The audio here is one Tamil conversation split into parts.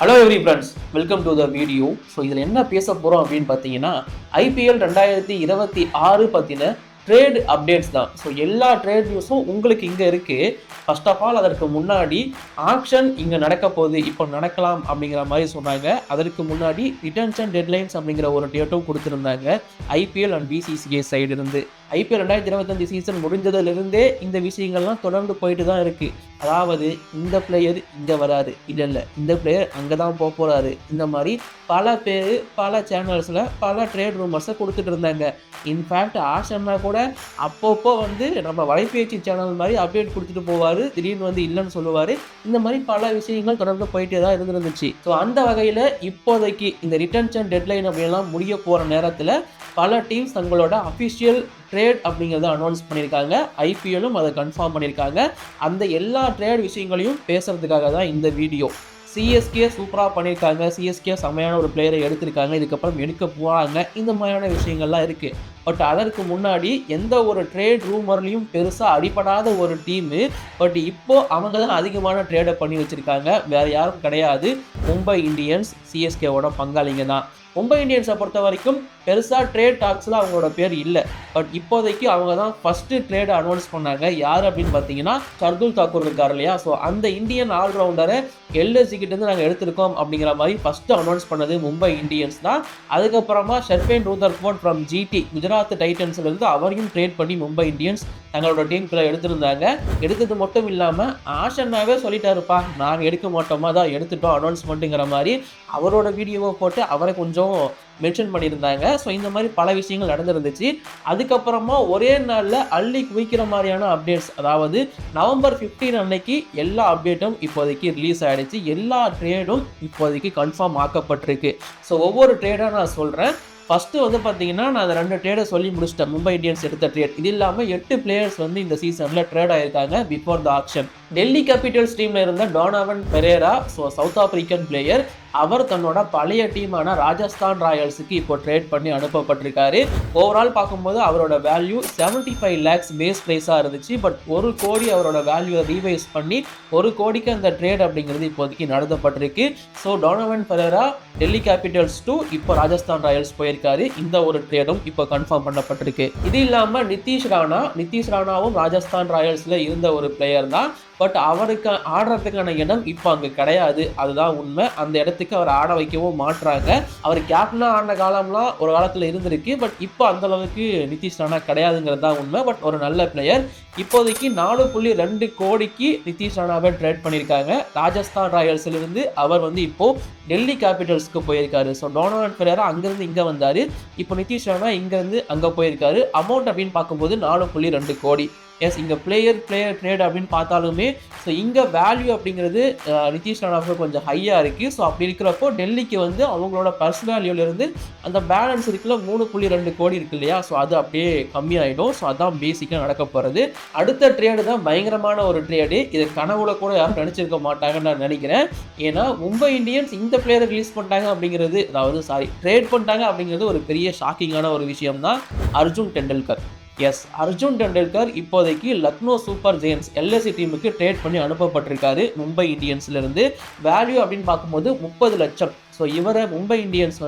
Hello every friends, welcome to the video. So இதில் என்ன பேச போகிறோம் அப்படின்னு பார்த்தீங்கன்னா, ஐபிஎல் 2026 பற்றின ட்ரேட் அப்டேட்ஸ் தான். ஸோ எல்லா ட்ரேட் நியூஸும் உங்களுக்கு இங்கே இருக்குது. ஃபர்ஸ்ட் ஆஃப் ஆல் அதற்கு முன்னாடி ஆக்ஷன் இங்கே நடக்க போகுது, இப்போ நடக்கலாம் அப்படிங்கிற மாதிரி சொன்னாங்க. அதற்கு முன்னாடி ரிட்டன்ஷன் டெட்லைன்ஸ் அப்படிங்கிற ஒரு டேட்டும் கொடுத்துருந்தாங்க ஐபிஎல் அண்ட் பிசிசிஐ சைடு இருந்து. ஐபிஎல் 2025 சீசன் முடிஞ்சதுலேருந்தே இந்த விஷயங்கள்லாம் தொடர்ந்து போயிட்டு தான் இருக்குது. அதாவது இந்த பிளேயர் இங்கே வராரு, இல்லை இந்த பிளேயர் அங்கே தான் போக போகிறாரு, இந்த மாதிரி பல பேர் பல சேனல்ஸில் பல ட்ரேட் ரூமர்ஸை கொடுத்துட்டு இருந்தாங்க. இன்ஃபேக்ட் ஆஷன்னா கூட அப்பப்போ நம்ம வலைபேச்சு சேனல் மாதிரி அப்டேட் கொடுத்துட்டு போவார், திடீர்னு இல்லைன்னு சொல்லுவார். இந்த மாதிரி பல விஷயங்கள் தொடர்ந்து போயிட்டே தான் இருந்துருந்துச்சு. ஸோ அந்த வகையில் இப்போதைக்கு இந்த ரிட்டன்ஷன் டெட்லைன் அப்படின்லாம் முடிய போகிற நேரத்தில் பல டீம்ஸ் தங்களோட அஃபிஷியல் ட்ரேட் அப்படிங்கிறத அனௌன்ஸ் பண்ணியிருக்காங்க. ஐபிஎல்லும் அதை கன்ஃபார்ம் பண்ணியிருக்காங்க. அந்த எல்லா ட்ரேட் விஷயங்களையும் பேசுகிறதுக்காக தான் இந்த வீடியோ. சிஎஸ்கே சூப்பராக பண்ணியிருக்காங்க, சிஎஸ்கே செம்மையான ஒரு பிளேயரை எடுத்திருக்காங்க, இதுக்கப்புறம் எடுக்க போகிறாங்க, இந்த மாதிரியான விஷயங்கள்லாம் இருக்குது. பட் அதற்கு முன்னாடி எந்த ஒரு ட்ரேட் ரூமர்லையும் பெருசாக அடிபடாத ஒரு டீமு, பட் இப்போது அவங்க தான் அதிகமான ட்ரேடை பண்ணி வச்சுருக்காங்க. வேறு யாரும் கிடையாது, மும்பை இந்தியன்ஸ் சிஎஸ்கேவோட பங்காளிங்க தான். மும்பை இந்தியன்ஸை பொறுத்த வரைக்கும் பெருசாக ட்ரேட் டாக்ஸில் அவங்களோட பேர் இல்லை. பட் இப்போதைக்கு அவங்க தான் ஃபஸ்ட்டு ட்ரேடை அனௌன்ஸ் பண்ணாங்க. யார் அப்படின்னு பார்த்தீங்கன்னா ஷர்துல் தாக்கூர் இருக்கார் இல்லையா, ஸோ அந்த இந்தியன் ஆல்ரவுண்டரை எல்எஸ்சிக்கிட்டேருந்து நாங்கள் எடுத்திருக்கோம் அப்படிங்கிற மாதிரி ஃபஸ்ட்டு அனௌன்ஸ் பண்ணது மும்பை இந்தியன்ஸ் தான். அதுக்கப்புறமா ஷெர்பேன் ரூதர்ஃபோர்ட் ஃப்ரம் ஜிடி குஜராத் டைட்டன்ஸ்லேருந்து அவரையும் ட்ரேட் பண்ணி மும்பை இந்தியன்ஸ் தங்களோட டீமுக்குள்ளே எடுத்திருந்தாங்க. எடுத்தது மட்டும் இல்லாமல் ஆஷன்னாவே சொல்லிட்டாருப்பா, நாங்கள் எடுக்க மாட்டோமா, தான் எடுத்துட்டோம் அனௌன்ஸ்மெண்ட்டுங்கிற மாதிரி அவரோட வீடியோவை போட்டு அவரை கொஞ்சம் மென்ஷன் பண்ணியிருந்தாங்க. ஸோ இந்த மாதிரி பல விஷயங்கள் நடந்துருந்துச்சு. அதுக்கப்புறமா ஒரே நாளில் அள்ளி குவிக்கிற மாதிரியான அப்டேட்ஸ், அதாவது நவம்பர் 15 அன்னைக்கு எல்லா அப்டேட்டும் இப்போதைக்கு ரிலீஸ் ஆகிடுச்சு. எல்லா ட்ரேடும் இப்போதைக்கு கன்ஃபார்ம் ஆக்கப்பட்டிருக்கு. ஸோ ஒவ்வொரு ட்ரேடாக நான் சொல்கிறேன். ஃபஸ்ட்டு பார்த்தீங்கன்னா நான் அந்த 2 ட்ரேடை சொல்லி முடிச்சிட்டேன். மும்பை இந்தியன்ஸ் எடுத்த ட்ரேட் இது இல்லாமல் 8 பிளேயர்ஸ் இந்த சீசனில் ட்ரேட் ஆகிருக்காங்க before the auction. Delhi Capitals டீமில் இருந்த Donovan Ferreira, so South African player, அவர் தன்னோட பழைய டீமான ராஜஸ்தான் ராயல்ஸுக்கு இப்போ ட்ரேட் பண்ணி அனுப்பப்பட்டிருக்காரு. ஓவரால் பார்க்கும்போது அவரோட வேல்யூ 75 lakhs பேஸ் ப்ரைஸாக இருந்துச்சு. பட் 1 கோடி அவரோட வேல்யூவை ரீவைஸ் பண்ணி 1 கோடிக்கு அந்த ட்ரேட் அப்படிங்கிறது இப்போதைக்கு நடத்தப்பட்டிருக்கு. So Donovan Ferreira Delhi Capitals to இப்போ ராஜஸ்தான் ராயல்ஸ் போயிருக்காரு. இந்த ஒரு ட்ரேடும் இப்போ கன்ஃபார்ம் பண்ணப்பட்டிருக்கு. இது இல்லாமல் நிதிஷ் ராணாவும் ராஜஸ்தான் ராயல்ஸில் இருந்த ஒரு பிளேயர் தான். பட் அவருக்கு ஆடுறதுக்கான இடம் இப்போ அங்கே கிடையாது, அதுதான் உண்மை. அந்த இடத்துக்கு அவர் ஆட வைக்கவும் மாட்டுறாங்க. அவர் கேப்டனாக ஆடின காலம்லாம் ஒரு காலத்தில் இருந்திருக்கு. பட் இப்போ அந்தளவுக்கு நிதிஷ் ராணா கிடையாதுங்கிறது தான் உண்மை. பட் ஒரு நல்ல பிளேயர். இப்போதைக்கு 4.2 கோடிக்கு நிதிஷ் ராணாவை ட்ரேட் பண்ணியிருக்காங்க. ராஜஸ்தான் ராயல்ஸிலிருந்து அவர் இப்போது டெல்லி கேபிட்டல்ஸ்க்கு போயிருக்காரு. ஸோ டோனாவன் பெரேரா அங்கேருந்து இங்கே வந்தார். இப்போ நிதிஷ் ராணா இங்கேருந்து அங்கே போயிருக்காரு. அமௌண்ட் அப்படின்னு பார்க்கும்போது 4.2 கோடி. எஸ், இங்கே பிளேயர் ட்ரேட் அப்படின்னு பார்த்தாலுமே ஸோ இங்கே வேல்யூ அப்படிங்கிறது நிதிஷ் ராணாவுக்கு கொஞ்சம் ஹையாக இருக்குது. ஸோ அப்படி இருக்கிறப்போ டெல்லிக்கு அவங்களோட பர்சனல் வேல்யூலேருந்து அந்த பேலன்ஸ் இருக்குல்ல 3.2 கோடி இருக்கு இல்லையா, ஸோ அது அப்படியே கம்மியாயிடும். ஸோ அதான் பேசிக்காக நடக்க போகிறது. அடுத்த ட்ரேடு தான் பயங்கரமான ஒரு ட்ரேடு. இது கனவுல கூட யாரும் நினச்சிருக்க மாட்டாங்கன்னு நான் நினைக்கிறேன். ஏன்னா மும்பை இந்தியன்ஸ் இந்த பிளேயரை ரிலீஸ் பண்ணிட்டாங்க அப்படிங்கிறது, ட்ரேட் பண்ணிட்டாங்க அப்படிங்கிறது ஒரு பெரிய ஷாக்கிங்கான ஒரு விஷயம் தான். அர்ஜுன் டெண்டுல்கர். எஸ், அர்ஜுன் டெண்டுல்கர் இப்போதைக்கு லக்னோ சூப்பர் ஜெயின்ஸ் எல்எஸ்சி டீமுக்கு ட்ரேட் பண்ணி அனுப்பப்பட்டிருக்காரு மும்பை இந்தியன்ஸ்லேருந்து. வேல்யூ அப்படின்னு பார்க்கும்போது 30 லட்சம். ஸோ இவரை மும்பை இந்தியன்ஸ்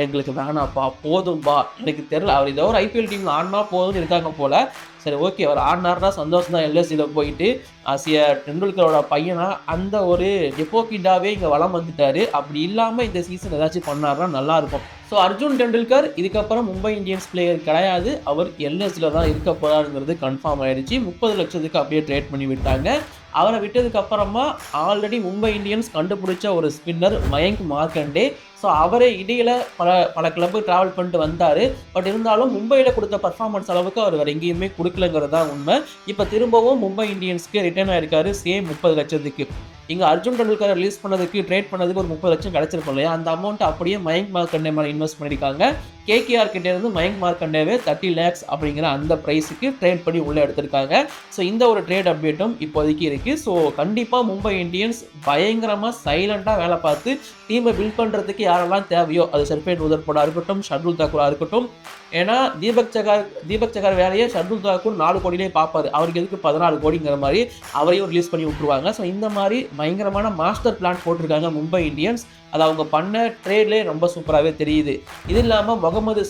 எங்களுக்கு வேணாப்பா, போதும்பா, எனக்கு தெரியல, அவர் ஏதோ ஒரு ஐபிஎல் டீமில் ஆடினா போதும்னு இருக்காங்க போல். சரி, ஓகே, அவர் ஆடினார்னா சந்தோஷம் தான். எல்எஸ்சியில் போயிட்டு ஆசிய டெண்டுல்கரோட பையனா அந்த ஒரு டெப்போக்கிட்டாவே இங்கே வளம் வந்துட்டார். அப்படி இல்லாமல் இந்த சீசன் ஏதாச்சும் பண்ணார்னா நல்லாயிருக்கும். ஸோ அர்ஜுன் டெண்டுல்கர் இதுக்கப்புறம் மும்பை இந்தியன்ஸ் பிளேயர் கிடையாது, அவர் எல்எஸ்சியில் தான் இருக்க போகிறாருங்கிறது கன்ஃபார்ம் ஆயிடுச்சு. 30 லட்சத்துக்கு அப்படியே ட்ரேட் பண்ணி விட்டாங்க. அவரை விட்டதுக்கு அப்புறமா ஆல்ரெடி மும்பை இந்தியன்ஸ் கண்டுபிடிச்ச ஒரு ஸ்பின்னர் மயங்க் மார்க்கண்டே. ஸோ அவரே இடையில் பல கிளப்பு ட்ராவல் பண்ணிட்டு வந்தார். பட் இருந்தாலும் மும்பையில் கொடுத்த பர்ஃபார்மன்ஸ் அளவுக்கு அவர் வேறு எங்கேயுமே கொடுக்கலங்கிறது தான் உண்மை. இப்போ திரும்பவும் மும்பை இந்தியன்ஸ்க்கு ரிட்டர்ன் ஆயிருக்காரு சேம் 30 லட்சத்துக்கு. இங்கே அர்ஜுன் டெண்டுல்கர் ரிலீஸ் பண்ணதுக்கு ட்ரேட் பண்ணதுக்கு ஒரு 30 லட்சம் கிடச்சிருக்கும் இல்லையா, அந்த அமௌண்ட் அப்படியே மயங்க் மார்க்கண்டே மேலே இன்வெஸ்ட் பண்ணியிருக்காங்க. கேகேஆர் கிட்ட இருந்து மயங்க் மார்க்கண்டேவே 30 lakhs அப்படிங்கிற அந்த ப்ரைஸுக்கு ட்ரேட் பண்ணி உள்ளே எடுத்திருக்காங்க. ஸோ இந்த ஒரு ட்ரேட் அப்டேட்டும் இப்போதைக்கு இருக்குது. ஸோ கண்டிப்பாக மும்பை இந்தியன்ஸ் பயங்கரமாக சைலண்டாக வேலை பார்த்து டீமை பில்ட் பண்ணுறதுக்கு யாரெல்லாம் தேவையோ, அது சர்ஃபேட் உதர்போடா இருக்கட்டும், ஷர்துல் தாக்கூரா இருக்கட்டும். ஏன்னா தீபக் சகார் வேலையை ஷர்துல் தாக்கூர் 4 கோடியிலே பார்ப்பாரு, அவருக்கு எதுக்கு 14 கோடிங்கிற மாதிரி அவரையும் ரிலீஸ் பண்ணி விட்டுருவாங்க. ஸோ இந்த மாதிரி பயங்கரமான மாஸ்டர் பிளான் போட்டிருக்காங்க மும்பை இந்தியன்ஸ். அது அவங்க பண்ண ட்ரேட்லேயே ரொம்ப சூப்பராகவே தெரியுது. இது இல்லாமல் முகமது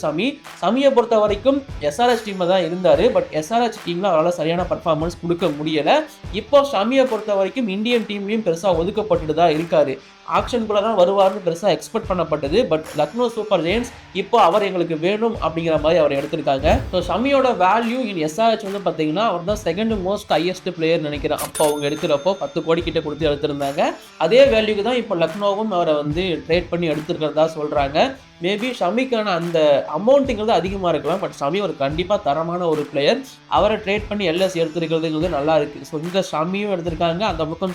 சமியை பொறுத்த வரைக்கும் எஸ்ஆர்எச் டீமில் தான் இருந்தார். பட் எஸ்ஆர்எச் டீமில் அவரால் சரியான பர்ஃபார்மன்ஸ் கொடுக்க முடியலை. இப்போ சமியை பொறுத்த வரைக்கும் இந்தியன் டீம்லேயும் பெருசாக ஒதுக்கப்பட்டு தான் இருக்காரு. ஆக்ஷனுக்குள்ள தான் வருவார்னு பெருசாக எக்ஸ்பெக்ட் பண்ணப்பட்டது. பட் லக்னோ சூப்பர் ஜெயின்ஸ் இப்போ அவர் எங்களுக்கு வேணும் அப்படிங்கிற மாதிரி அவர் எடுத்திருக்காங்க. ஸோ சமியோட வேல்யூ இன் எஸ்ஆர்எச் வந்து பார்த்தீங்கன்னா அவர் தான் செகண்ட் மோஸ்ட் ஹையஸ்ட் பிளேயர் நினைக்கிறேன். அப்போ அவங்க எடுக்கிறப்போ 10 கோடி கிட்ட கொடுத்து எடுத்திருந்தாங்க. அதே வேல்யூக்கு தான் இப்போ லக்னோவும் அவரை வந்து ட்ரேட் பண்ணி எடுத்துருக்கிறதா சொல்கிறாங்க. மேபி ஷமிக்கான அந்த அமௌண்ட்டுங்கிறது அதிகமாக இருக்கலாம். பட் ஷமி ஒரு கண்டிப்பாக தரமான ஒரு பிளேயர். அவரை ட்ரேட் பண்ணி எல்எஸ் எடுத்துருக்கிறதுங்கிறது நல்லா இருக்குது. ஸோ இந்த ஷமியும் எடுத்திருக்காங்க, அந்த பக்கம்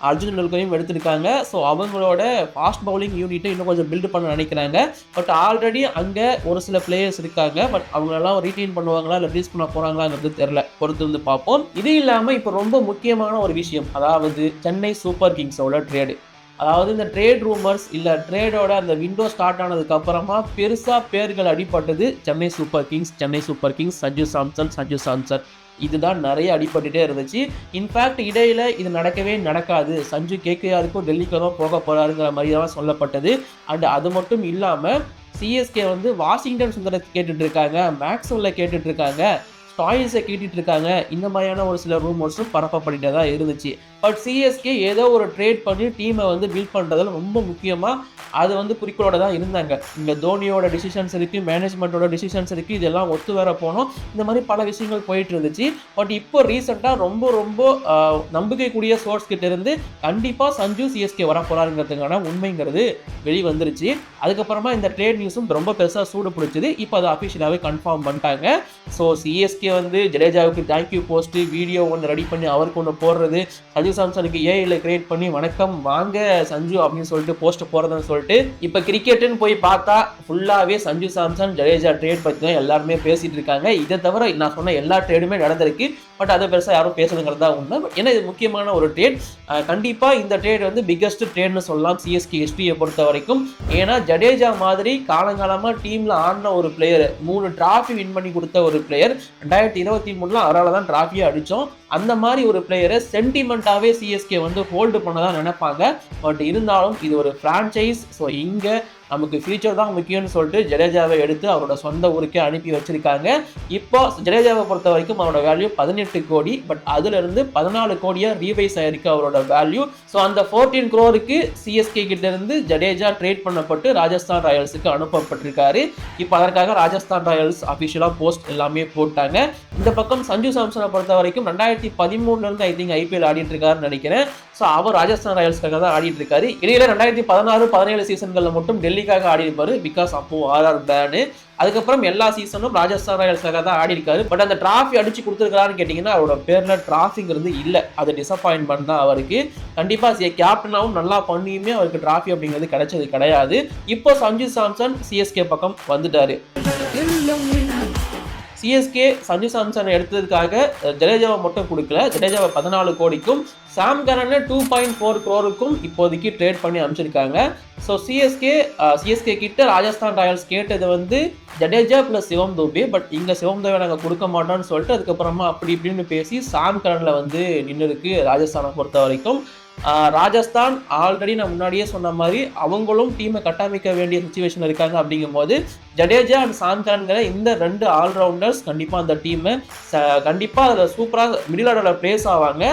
அர்ஜுன் டெண்டுல்கரையும் எடுத்திருக்காங்க. ஸோ அவங்களோட ஃபாஸ்ட் பவுலிங் யூனிட்டை இன்னும் கொஞ்சம் பில்டு பண்ண நினைக்கிறாங்க. பட் ஆல்ரெடி அங்கே ஒரு சில பிளேயர்ஸ் இருக்காங்க. பட் அவங்களெல்லாம் ரீட்டைன் பண்ணுவாங்களா இல்லை ரிலீஸ் பண்ண போகிறாங்களாங்கிறது தெரில, பொறுத்து வந்து பார்ப்போம். இது இல்லாமல் இப்போ ரொம்ப முக்கியமான ஒரு விஷயம், அதாவது சென்னை சூப்பர் கிங்ஸோட ட்ரேடு. அதாவது இந்த ட்ரேட் ரூமர்ஸ் இல்லை ட்ரேடோட அந்த விண்டோ ஸ்டார்ட் ஆனதுக்கப்புறமா பெருசாக பேர்கள் அடிப்பட்டது சென்னை சூப்பர் கிங்ஸ், சஞ்சு சாம்சன் இதுதான் நிறைய அடிபட்டுட்டே இருந்துச்சு. இன்ஃபேக்ட் இடையில இது நடக்கவே நடக்காது, சஞ்சு கேகேஆருக்கும் டெல்லிக்கு தான் போக போகிறாருங்கிற மாதிரி தான் சொல்லப்பட்டது. அண்ட் அது மட்டும் இல்லாமல் சிஎஸ்கே வந்து வாஷிங்டன் சுந்தரத்தை கேட்டுட்டு இருக்காங்க, மேக்ஸ்வெல்ல கேட்டுட்டு இருக்காங்க, ஸ்டாயின்ஸை கேட்டுட்டு இருக்காங்க. இந்த மாதிரியான ஒரு சில ரூமர்ஸும் பரப்பப்பட்டு தான் இருந்துச்சு. பட் சிஎஸ்கே ஏதோ ஒரு ட்ரேட் பண்ணி டீமை வந்து பில்ட் பண்ணுறதுல ரொம்ப முக்கியமாக அது வந்து குறிக்கோளோட தான் இருந்தாங்க. இங்கே தோனியோட டிசிஷன்ஸ் இருக்குது, மேனேஜ்மெண்ட்டோட டிசிஷன்ஸ் இருக்குது, இதெல்லாம் ஒத்து வர போனோம். இந்த மாதிரி பல விஷயங்கள் போயிட்டு இருந்துச்சு. பட் இப்போ ரீசெண்டாக ரொம்ப நம்பிக்கைக்கூடிய சோர்ஸ் கிட்ட இருந்து கண்டிப்பாக சஞ்சு சிஎஸ்கே வர போகிறாருங்கிறதுக்கான உண்மைங்கிறது வெளிவந்துருச்சு. அதுக்கப்புறமா இந்த ட்ரேட் நியூஸும் ரொம்ப பெருசாக சூடு பிடிச்சிது. இப்போ அதை அஃபிஷியலாகவே கன்ஃபார்ம் பண்ணிட்டாங்க. ஸோ சிஎஸ்கே வந்து ஜடேஜாவுக்கு தேங்க்யூ போஸ்ட்டு வீடியோ ஒன்று ரெடி பண்ணி அவருக்கு ஒன்று போடுறது, சஞ்சு சாம்சனுக்கு ஏஐல கிரியேட் பண்ணி வணக்கம் வாங்க சஞ்சு அப்படின்னு சொல்லிட்டு போஸ்ட் போடுறதுன்னு சொல்லிட்டு இப்போ கிரிக்கெட்டுன்னு போய் பார்த்தா ஃபுல்லாகவே சஞ்சு சாம்சன் ஜடேஜா ட்ரேட் பற்றி தான் எல்லாருமே பேசிட்டு இருக்காங்க. இதை தவிர நான் சொன்ன எல்லா ட்ரேடுமே நடந்திருக்கு. பட் அதை பெருசாக யாரும் பேசுறதுங்கிறது தான் உண்மை. பட் ஏன்னா இது முக்கியமான ஒரு ட்ரேட். கண்டிப்பாக இந்த ட்ரேட் வந்து பிக்கஸ்ட் ட்ரேட்னு சொல்லலாம் சிஎஸ்கே ஹிஸ்ட்ரியை பொறுத்த வரைக்கும். ஏன்னா ஜடேஜா மாதிரி காலங்காலமாக டீமில் ஆடின ஒரு பிளேயர், 3 டிராஃபி வின் பண்ணி கொடுத்த ஒரு பிளேயர், 2023 அவரால் தான் டிராஃபியை அடித்தோம். அந்த மாதிரி ஒரு பிளேயரை சென்டிமெண்ட்டாகவே சிஎஸ்கே வந்து ஹோல்டு பண்ண தான் நினைப்பாங்க. பட் இருந்தாலும் இது ஒரு ஃப்ரான்ச்சைஸ். ஸோ இங்கே நமக்கு ஃபியூச்சர் தான் முக்கியம்னு சொல்லிட்டு ஜடேஜாவை எடுத்து அவரோட சொந்த ஊருக்கே அனுப்பி வச்சிருக்காங்க. இப்போ ஜடேஜாவை பொறுத்த வரைக்கும் அவரோட வேல்யூ 18 கோடி. பட் அதுலேருந்து 14 கோடியாக ரீவைஸ் ஆயிருக்கு அவரோட வேல்யூ. ஸோ அந்த 14 crore சிஎஸ்கே கிட்ட இருந்து ஜடேஜா ட்ரேட் பண்ணப்பட்டு ராஜஸ்தான் ராயல்ஸுக்கு அனுப்பப்பட்டிருக்காரு. இப்போ அதற்காக ராஜஸ்தான் ராயல்ஸ் அஃபிஷியலாக போஸ்ட் எல்லாமே போட்டாங்க. இந்த பக்கம் சஞ்சு சாம்சனை பொறுத்த வரைக்கும் 2013 ஐ திங்க் ஐபிஎல் ஆடிட்டு இருக்காருன்னு நினைக்கிறேன். ஸோ அவர் ராஜஸ்தான் ராயல்ஸ்க்காக தான் ஆடிட்டு இருக்காரு. இடையில 2016-17 சீசன்களில் மட்டும் டெல்லிக்காக ஆடி இருப்பாரு, பிகாஸ் அப்போ ஆர்ஆர் பேனு. அதுக்கப்புறம் எல்லா சீசனும் ராஜஸ்தான் ராயல்ஸாக தான் ஆடி இருக்காரு. பட் அந்த டிராஃபி அடிச்சு கொடுத்துருக்காருன்னு கேட்டிங்கன்னா அவரோட பேரில் டிராஃபிங்கிறது இல்லை. அது டிசப்பாயின்மெண்ட் தான் அவருக்கு. கண்டிப்பாக கேப்டனாகவும் நல்லா பண்ணியுமே அவருக்கு டிராஃபி அப்படிங்கிறது கிடைச்சது கிடையாது. இப்போ சஞ்சு சாம்சன் சிஎஸ்கே பக்கம் வந்துட்டாரு. சிஎஸ்கே சஞ்சு சாம்சன் எடுத்ததுக்காக ஜடேஜாவை மட்டும் கொடுக்கல, ஜடேஜாவை 14 கோடிக்கும் சாம் கரனை 2.4 crore இப்போதைக்கு ட்ரேட் பண்ணி அனுப்பிச்சிருக்காங்க. ஸோ சிஎஸ்கே கிட்ட ராஜஸ்தான் ராயல்ஸ் கேட்டது வந்து ஜடேஜா ப்ளஸ் சிவம் துபே. பட் இங்கே சிவம் துபே நாங்கள் கொடுக்க மாட்டோம்னு சொல்லிட்டு அதுக்கப்புறமா அப்படி இப்படின்னு பேசி சாம் கரனில் வந்து நின்று இருக்கு ராஜஸ்தானை பொறுத்த வரைக்கும். ராஜஸ்தான் ஆல்ரெடி நான் முன்னாடியே சொன்ன மாதிரி அவங்களும் டீமை கட்டமைக்க வேண்டிய சுச்சுவேஷன் இருக்காங்க. அப்படிங்கும் போது ஜடேஜா அண்ட் சாம் கரன்கிற இந்த 2 ஆல்ரவுண்டர்ஸ் கண்டிப்பாக அந்த டீமை கண்டிப்பாக அதில் சூப்பராக மிடில் ஆர்டரில் பிளேஸ் ஆவாங்க.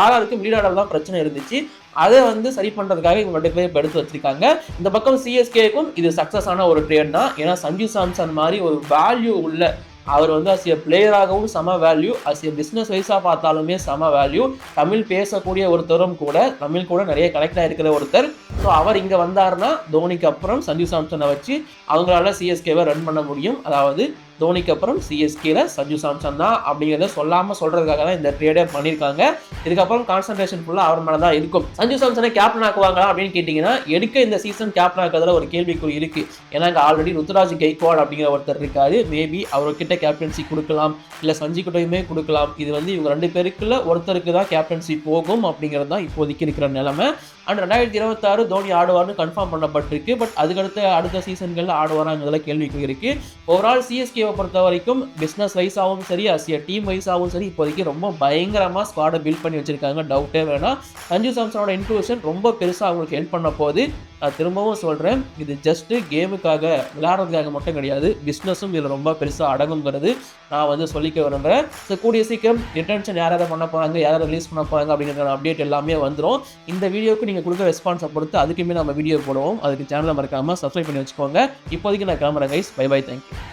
ஆர்ஆருக்கு மிடில் ஆர்டர் தான் பிரச்சனை இருந்துச்சு, அதை வந்து சரி பண்ணுறதுக்காக இவங்க 2 பேர் இப்போ எடுத்து வச்சிருக்காங்க. இந்த பக்கம் சிஎஸ்கேக்கும் இது சக்ஸஸ் ஆன ஒரு ட்ரேட் தான். ஏன்னா சஞ்சு சாம்சன் மாதிரி ஒரு வேல்யூ உள்ள அவர் வந்து அஸ் ஏ பிளேயராகவும் சம வேல்யூ, அஸ் ஏ பிஸ்னஸ் வைஸாக பார்த்தாலுமே சம வேல்யூ, தமிழ் பேசக்கூடிய ஒருத்தரும் கூட, தமிழ் கூட நிறைய கனெக்ட் ஆகிருக்கிற ஒருத்தர். ஸோ அவர் இங்கே வந்தாருன்னா தோனிக்கு அப்புறம் சஞ்சு சாம்சனை வச்சு அவங்களால சிஎஸ்கேவை ரன் பண்ண முடியும். அதாவது தோனிக்கு அப்புறம் சிஎஸ்கேல சஞ்சு சாம்சன் தான் அப்படிங்கிறத சொல்லாமல் சொல்கிறதுக்காக தான் இந்த ட்ரேடே பண்ணியிருக்காங்க. இதுக்கப்புறம் கான்சன்ட்ரேஷன் ஃபுல்லாக அவர் மேலே தான் இருக்கும். சஞ்சு சாம்சனை கேப்டன் ஆக்குவாங்களா அப்படின்னு கேட்டிங்கன்னா எடுக்க இந்த சீசன் கேப்டன் ஆக்குறதுல ஒரு கேள்விக்குறி இருக்குது. ஏன்னா இங்கே ஆல்ரெடி ருத்துராஜ் கெய்க்வாட் அப்படிங்கிற ஒருத்தர் இருக்காரு. மேபி அவர்கிட்ட கேப்டன்சி கொடுக்கலாம், இல்லை சஞ்சு கிட்டையுமே கொடுக்கலாம். இது வந்து இவங்க 2 பேருக்குள்ள ஒருத்தருக்கு தான் கேப்டன்சி போகும் அப்படிங்கிறது தான் இப்போதைக்கு இருக்கிற நிலைமை. அண்ட் 2026 தோனி ஆடுவார்னு கன்ஃபார்ம் பண்ணப்பட்டிருக்கு. பட் அதுக்கடுத்து அடுத்த சீசன்களில் ஆடுவாராங்கிறதுல கேள்விக்குறி இருக்குது. ஓவரால் சிஎஸ்கேவை பொறுத்த வரைக்கும் பிஸ்னஸ் வைஸாகவும் சரி, அசிய டீம் வைஸாகவும் சரி, இப்போதைக்கு ரொம்ப பயங்கரமாக ஸ்குவாடை பில்ட் பண்ணி வச்சிருக்காங்க. டவுட்டே வேணாம். சஞ்சு சாம்சனோட இன்க்ளூஷன் ரொம்ப பெருசாக அவங்களுக்கு ஹெல்ப் பண்ண போகுது. நான் திரும்பவும் சொல்கிறேன், இது ஜஸ்ட்டு கேமுக்காக விளையாடுறதுக்காக மட்டும் கிடையாது, பிஸ்னஸும் இதில் ரொம்ப பெருசாக அடங்குங்கிறது நான் வந்து சொல்லிக்க விரும்புகிறேன். ஸோ கூடிய சீக்கிரம் ரிட்டன்ஷன் யாராவது பண்ண போகிறாங்க, யாராவது ரிலீஸ் பண்ண போகிறாங்க அப்படிங்கிற அப்டேட் எல்லாமே வந்துடும். இந்த வீடியோக்கு நீங்கள் கொடுக்குற ரெஸ்பான்ஸை பொறுத்து அதுக்குமே நம்ம வீடியோ போடுவோம். அதுக்கு சேனலை மறக்காமல் சப்ஸ்கிரைப் பண்ணி வச்சுக்கோங்க. இப்போதைக்கு நான் கிளம்புறேன் கைஸ். By by, thank you.